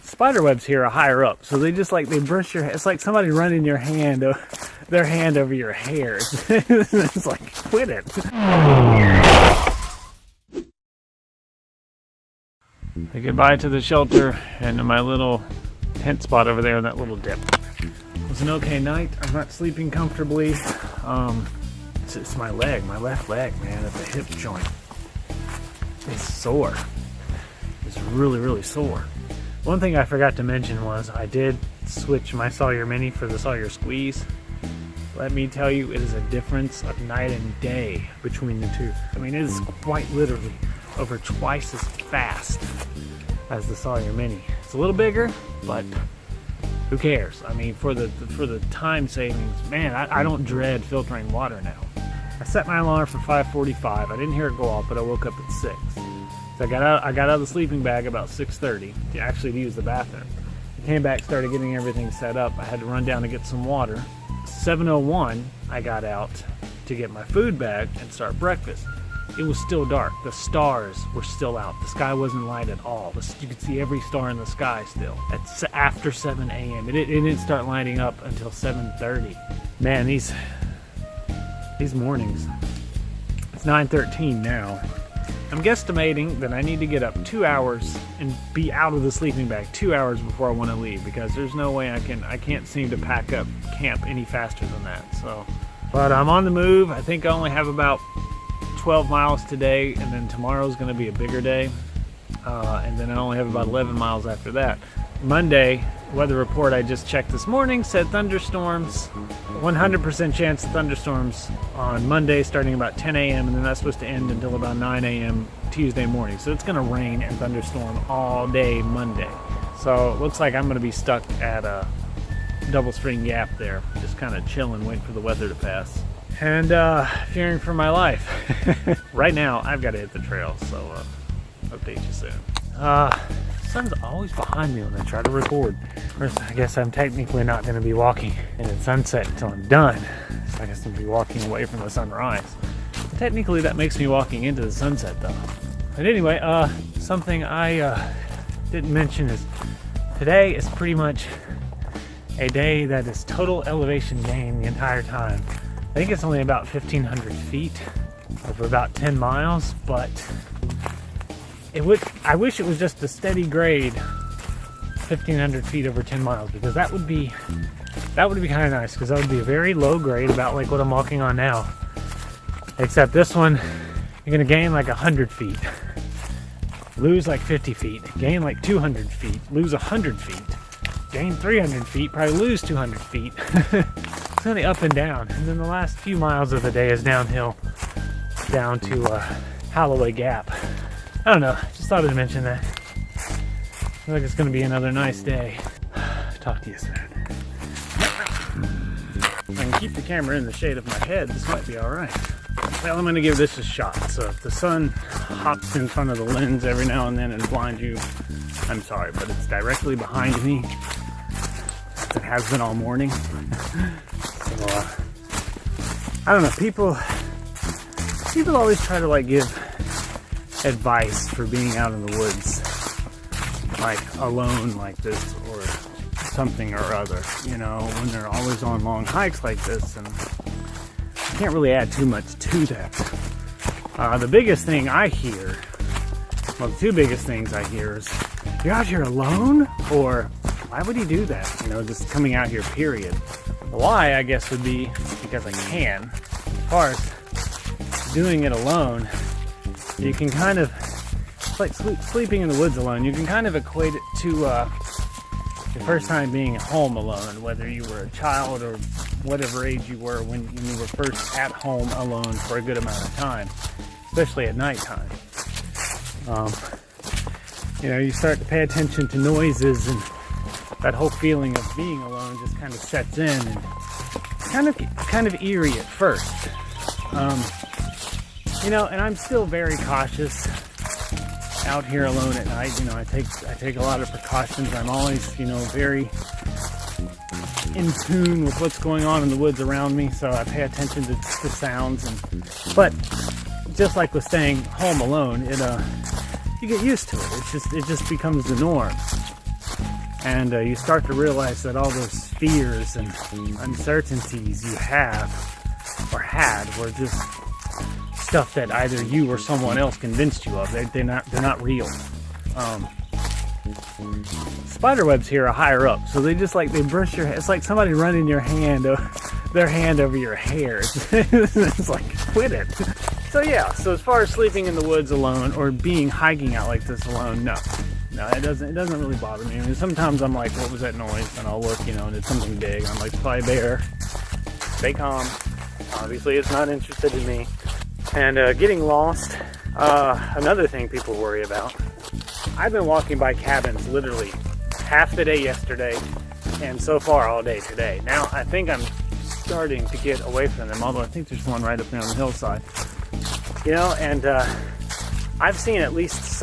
Spider webs here are higher up, so they just like, they brush your, it's like somebody running their hand, their hand over your hair. It's like, quit it. Say goodbye to the shelter and to my little tent spot over there in that little dip. It was an okay night. I'm not sleeping comfortably. It's my leg, my left leg, man, at the hip joint. It's sore. It's really, really sore. One thing I forgot to mention was I did switch my Sawyer Mini for the Sawyer Squeeze. Let me tell you, it is a difference of night and day between the two. I mean, it is quite literally over twice as fast as the Sawyer Mini. It's a little bigger, but who cares? I mean, for the time savings, man, I don't dread filtering water now. I set my alarm for 5:45. I didn't hear it go off, but I woke up at 6. So I got out of the sleeping bag about 6:30 to use the bathroom. I came back, started getting everything set up. I had to run down to get some water. 7:01, I got out to get my food bag and start breakfast. It was still dark. The stars were still out. The sky wasn't light at all. You could see every star in the sky still. It's after 7 a.m. It didn't start lighting up until 7:30. Man, these mornings. It's 9:13 now. I'm guesstimating that I need to get up 2 hours and be out of the sleeping bag 2 hours before I want to leave, because there's no way I can't seem to pack up camp any faster than that. So, but I'm on the move. I think I only have about 12 miles today, and then tomorrow's going to be a bigger day, and then I only have about 11 miles after that. Monday, weather report I just checked this morning said thunderstorms, 100% chance of thunderstorms on Monday starting about 10 a.m. and then that's supposed to end until about 9 a.m. Tuesday morning. So it's going to rain and thunderstorm all day Monday. So it looks like I'm going to be stuck at a double string gap there, just kind of chilling, waiting for the weather to pass. And fearing for my life. Right now, I've got to hit the trail, so update you soon. The sun's always behind me when I try to record. First, I guess I'm technically not going to be walking in the sunset until I'm done. So I guess I'm going to be walking away from the sunrise. But technically, that makes me walking into the sunset, though. But anyway, something I didn't mention is today is pretty much a day that is total elevation gain the entire time. I think it's only about 1,500 feet over about 10 miles, but I wish it was just a steady grade 1,500 feet over 10 miles, because that would be kind of nice, because that would be a very low grade, about like what I'm walking on now. Except this one, you're going to gain like 100 feet, lose like 50 feet, gain like 200 feet, lose 100 feet, gain 300 feet, probably lose 200 feet. It's going to be up and down. And then the last few miles of the day is downhill down to Halloway Gap. I don't know, just thought I'd mention that. Looks like it's going to be another nice day. Talk to you soon. If I can keep the camera in the shade of my head, this might be alright. Well, I'm going to give this a shot. So if the sun hops in front of the lens every now and then and blinds you, I'm sorry, but it's directly behind me. It has been all morning. So, I don't know, people always try to like give advice for being out in the woods, like alone like this or something or other, you know, when they're always on long hikes like this, and I can't really add too much to that. The biggest thing I hear, well, the two biggest things I hear is, you're out here alone? Or, why would he do that? You know, just coming out here, period. Why, I guess, would be because I can. As far as doing it alone, you can kind of, it's like sleeping in the woods alone, you can kind of equate it to the first time being home alone, whether you were a child or whatever age you were when you were first at home alone for a good amount of time, especially at nighttime. You know, you start to pay attention to noises, and that whole feeling of being alone just kind of sets in, and kind of eerie at first. You know, and I'm still very cautious out here alone at night. You know, I take a lot of precautions. I'm always, you know, very in tune with what's going on in the woods around me, so I pay attention to sounds. But just like with staying home alone, you get used to it. It just becomes the norm. And you start to realize that all those fears and uncertainties you have or had were just stuff that either you or someone else convinced you of. They're not real. Spider webs here are higher up, so they brush your hair. It's like somebody running their hand over your hair. It's like, quit it. So yeah, so as far as sleeping in the woods alone or hiking out like this alone, no, it doesn't really bother me. I mean, sometimes I'm like, what was that noise? And I'll look, and it's something big. I'm like, probably bear. Stay calm. Obviously, it's not interested in me. And getting lost, another thing people worry about. I've been walking by cabins literally half the day yesterday and so far all day today. Now, I think I'm starting to get away from them, although I think there's one right up there on the hillside. And I've seen at least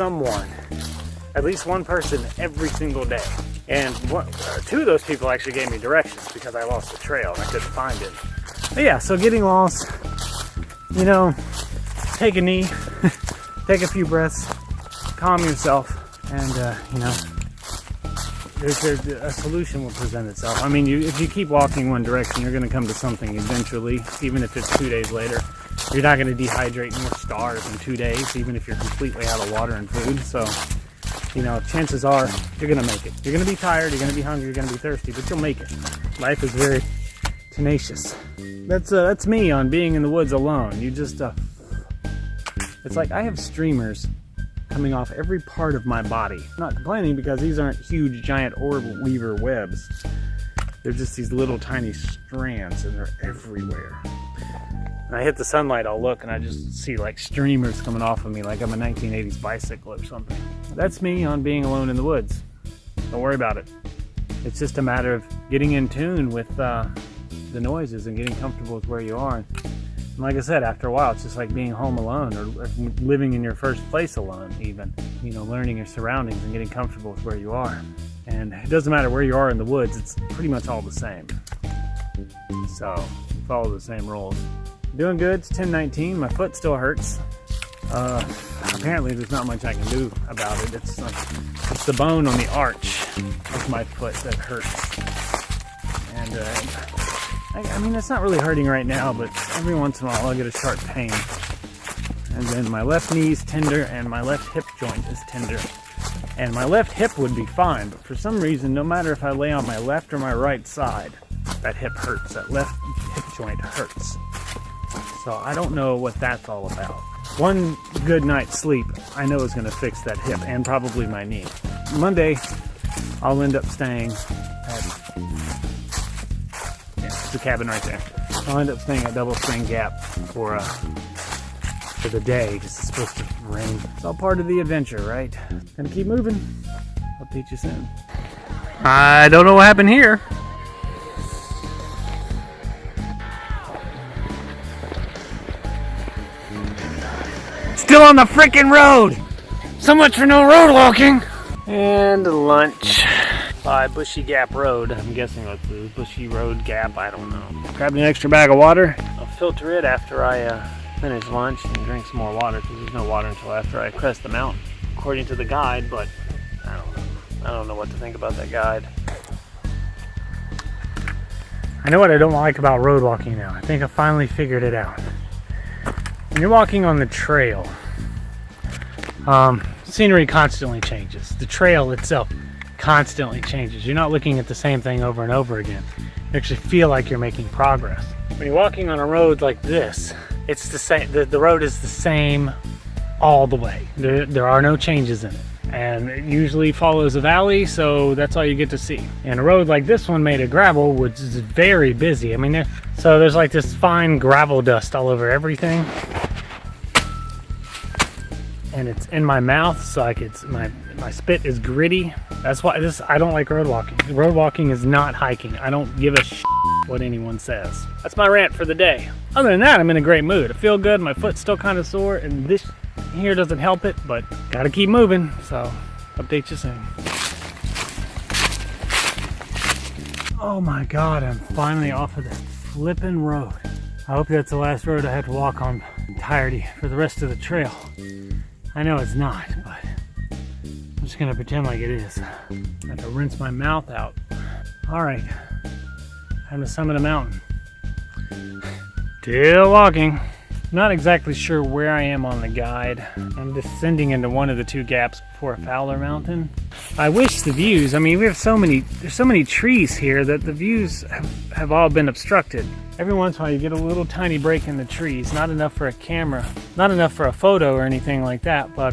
one person every single day. And two of those people actually gave me directions because I lost the trail and I couldn't find it. But yeah, so getting lost, take a knee, take a few breaths, calm yourself, and there's a solution will present itself. I mean, if you keep walking one direction, you're going to come to something eventually, even if it's 2 days later. You're not going to dehydrate nor starve in 2 days, even if you're completely out of water and food. So, chances are you're going to make it. You're going to be tired, you're going to be hungry, you're going to be thirsty, but you'll make it. Life is very tenacious. That's me on being in the woods alone. You just, it's like I have streamers coming off every part of my body. I'm not complaining because these aren't huge, giant orb weaver webs. They're just these little tiny strands, and they're everywhere. When I hit the sunlight, I'll look and I just see like streamers coming off of me like I'm a 1980s bicycle or something. That's me on being alone in the woods. Don't worry about it. It's just a matter of getting in tune with the noises and getting comfortable with where you are. And like I said, after a while, it's just like being home alone or living in your first place alone even. Learning your surroundings and getting comfortable with where you are. And it doesn't matter where you are in the woods, it's pretty much all the same. So, you follow the same rules. Doing good, it's 10:19, my foot still hurts. Apparently there's not much I can do about it. It's the bone on the arch of my foot that hurts. And I mean, it's not really hurting right now, but every once in a while I'll get a sharp pain. And then my left knee is tender and my left hip joint is tender. And my left hip would be fine, but for some reason, no matter if I lay on my left or my right side, that hip hurts. That left hip joint hurts. So I don't know what that's all about. One good night's sleep, I know, is going to fix that hip and probably my knee. Monday, I'll end up staying at the cabin right there. I'll end up staying at Double Spring Gap for the day because it's supposed to rain. It's all part of the adventure, right? Gonna keep moving. I'll teach you soon. I don't know what happened here. Still on the frickin' road! So much for no road walking! And lunch by Bushy Gap Road. I'm guessing that's the Bushy Road Gap, I don't know. Grabbed an extra bag of water. I'll filter it after I finish lunch and drink some more water because there's no water until after I crest the mountain, according to the guide, but I don't know what to think about that guide. I know what I don't like about road walking now. I think I finally figured it out. When you're walking on the trail, scenery constantly changes. The trail itself constantly changes. You're not looking at the same thing over and over again. You actually feel like you're making progress. When you're walking on a road like this, it's the same. The road is the same all the way. There are no changes in it. And it usually follows a valley, so that's all you get to see. And a road like this one made of gravel, which is very busy. I mean, there's like this fine gravel dust all over everything. And it's in my mouth, so like my spit is gritty. That's why I don't like road walking. Road walking is not hiking. I don't give a shit what anyone says. That's my rant for the day. Other than that, I'm in a great mood. I feel good. My foot's still kind of sore, and this here doesn't help it, but gotta keep moving. So, update you soon. Oh my God, I'm finally off of that flippin' road. I hope that's the last road I have to walk on entirety for the rest of the trail. I know it's not, but just gonna pretend like it is. I have to rinse my mouth out. All right, I'm the summit of the mountain. Still walking. Not exactly sure where I am on the guide. I'm descending into one of the two gaps before Fowler Mountain. I wish the views, I mean, there's so many trees here that the views have all been obstructed. Every once in a while you get a little tiny break in the trees. Not enough for a camera, not enough for a photo or anything like that, but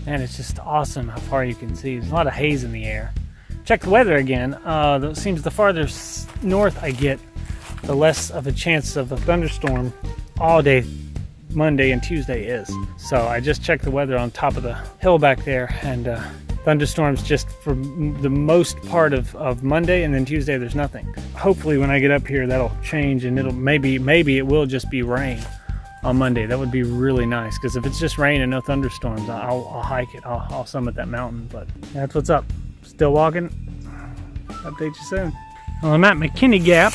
man, it's just awesome how far you can see. There's a lot of haze in the air. Check the weather again. It seems the farther north I get, the less of a chance of a thunderstorm all day Monday and Tuesday is. So I just checked the weather on top of the hill back there, and thunderstorms just for the most part of Monday, and then Tuesday there's nothing. Hopefully when I get up here that'll change, and it'll maybe it will just be rain on Monday. That would be really nice, because if it's just rain and no thunderstorms, I'll hike it. I'll summit that mountain. But that's what's up. Still walking. Update you soon. Well, I'm at McKinney Gap.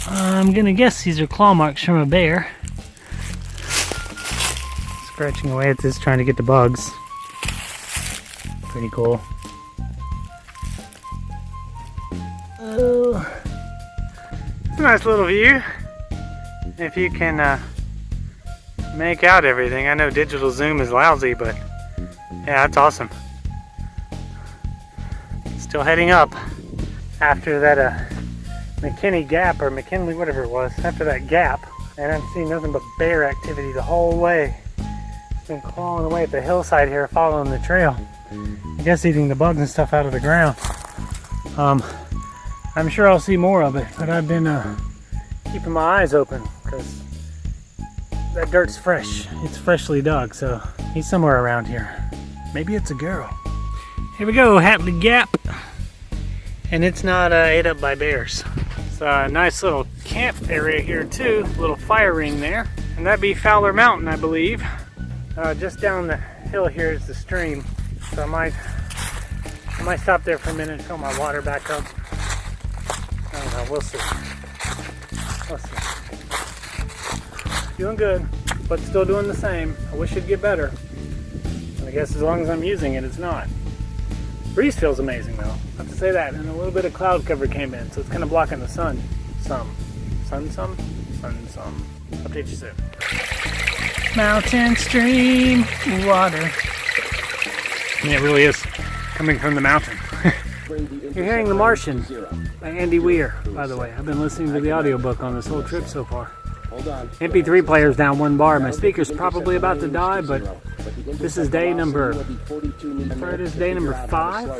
I'm gonna guess these are claw marks from a bear. Scratching away at this, trying to get the bugs. Pretty cool. Oh, it's a nice little view. If you can make out everything. I know digital zoom is lousy, but yeah, that's awesome. Still heading up after that McKinney Gap, or McKinley, whatever it was, after that gap. And I've seen nothing but bear activity the whole way. Been clawing away at the hillside here, following the trail. I guess eating the bugs and stuff out of the ground. I'm sure I'll see more of it, but I've been keeping my eyes open because that dirt's fresh. It's freshly dug, so he's somewhere around here. Maybe it's a girl. Here we go, Hatley Gap. And it's not ate up by bears. It's a nice little camp area here too, little fire ring there. And that'd be Fowler Mountain, I believe. Just down the hill here is the stream, so I might stop there for a minute and fill my water back up. I don't know, we'll see. We'll see. Doing good, but still doing the same. I wish it'd get better. And I guess as long as I'm using it, it's not. Breeze feels amazing though, I have to say that. And a little bit of cloud cover came in, so it's kind of blocking the sun. Sun some. Update you soon. Mountain stream water. And it really is coming from the mountain. You're hearing The Martian by Andy Weir, by the way. I've been listening to the audiobook on this whole trip so far. MP3 player's down one bar. My speaker's probably about to die, but this is day number 5.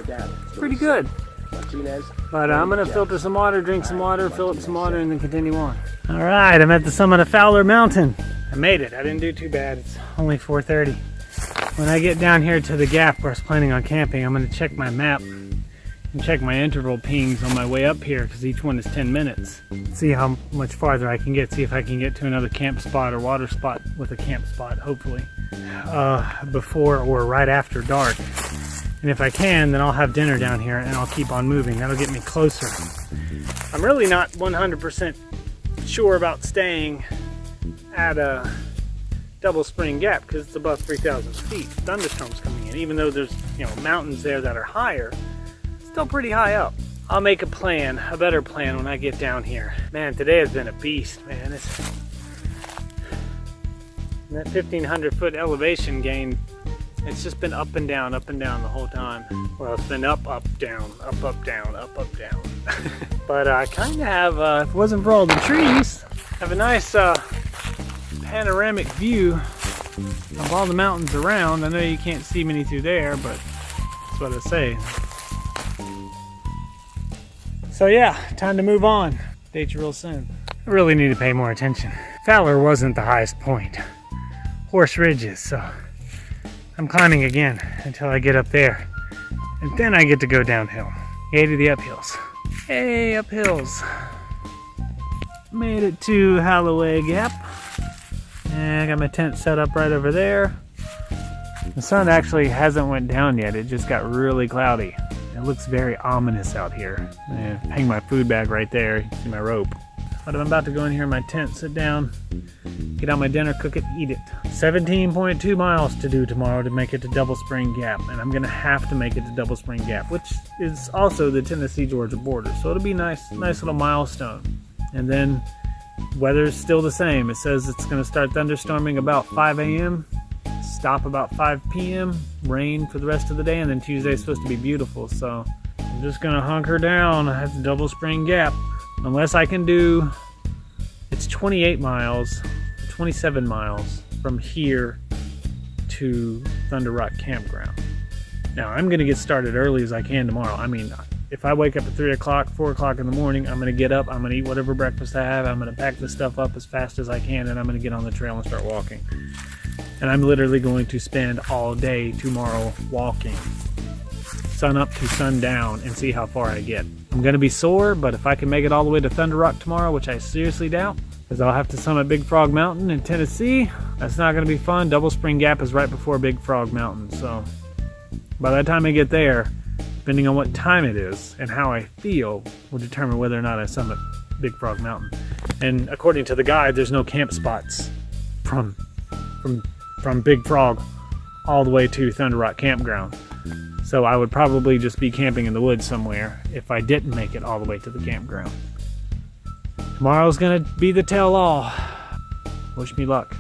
It's pretty good. But I'm going to filter some water, drink some water, fill up some water, and then continue on. Alright, I'm at the summit of Fowler Mountain. I made it. I didn't do too bad. It's only 4:30. When I get down here to the gap where I was planning on camping, I'm going to check my map and check my interval pings on my way up here, because each one is 10 minutes. See how much farther I can get. See if I can get to another camp spot or water spot with a camp spot, hopefully, before or right after dark. And if I can, then I'll have dinner down here and I'll keep on moving. That'll get me closer. I'm really not 100% sure about staying at a Double Spring Gap because it's above 3,000 feet. Thunderstorms coming in, even though there's mountains there that are higher, still pretty high up. I'll make a plan, a better plan when I get down here. Man, today has been a beast, man. That 1,500 foot elevation gain, it's just been up and down the whole time. Well, it's been up, down, down. But I kind of have, if it wasn't for all the trees, have a nice panoramic view of all the mountains around. I know you can't see many through there, but that's what I say. So yeah, time to move on. Date you real soon. I really need to pay more attention. Fowler wasn't the highest point. Horse Ridge is, so I'm climbing again until I get up there. And then I get to go downhill. Yay to the uphills. Hey, uphills. Made it to Halloway Gap. And I got my tent set up right over there. The sun actually hasn't went down yet. It just got really cloudy. It looks very ominous out here. I hang my food bag right there. You can see my rope. But I'm about to go in here in my tent, sit down, get out my dinner, cook it, eat it. 17.2 miles to do tomorrow to make it to Double Spring Gap. And I'm gonna have to make it to Double Spring Gap, which is also the Tennessee-Georgia border. So it'll be nice little milestone. And then weather's still the same. It says it's gonna start thunderstorming about 5 a.m., stop about 5 p.m., rain for the rest of the day, and then Tuesday's supposed to be beautiful. So I'm just gonna hunker down at the Double Spring Gap. Unless I can do, it's 28 miles, 27 miles from here to Thunder Rock Campground. Now, I'm going to get started early as I can tomorrow. I mean, if I wake up at 3 o'clock, 4 o'clock in the morning, I'm going to get up, I'm going to eat whatever breakfast I have, I'm going to pack the stuff up as fast as I can, and I'm going to get on the trail and start walking. And I'm literally going to spend all day tomorrow walking, sun up to sundown, and see how far I get. I'm going to be sore, but if I can make it all the way to Thunder Rock tomorrow, which I seriously doubt, because I'll have to summit Big Frog Mountain in Tennessee, that's not going to be fun. Double Spring Gap is right before Big Frog Mountain, so by the time I get there, depending on what time it is and how I feel, will determine whether or not I summit Big Frog Mountain. And according to the guide, there's no camp spots from Big Frog all the way to Thunder Rock Campground. So I would probably just be camping in the woods somewhere if I didn't make it all the way to the campground. Tomorrow's gonna be the tell-all. Wish me luck.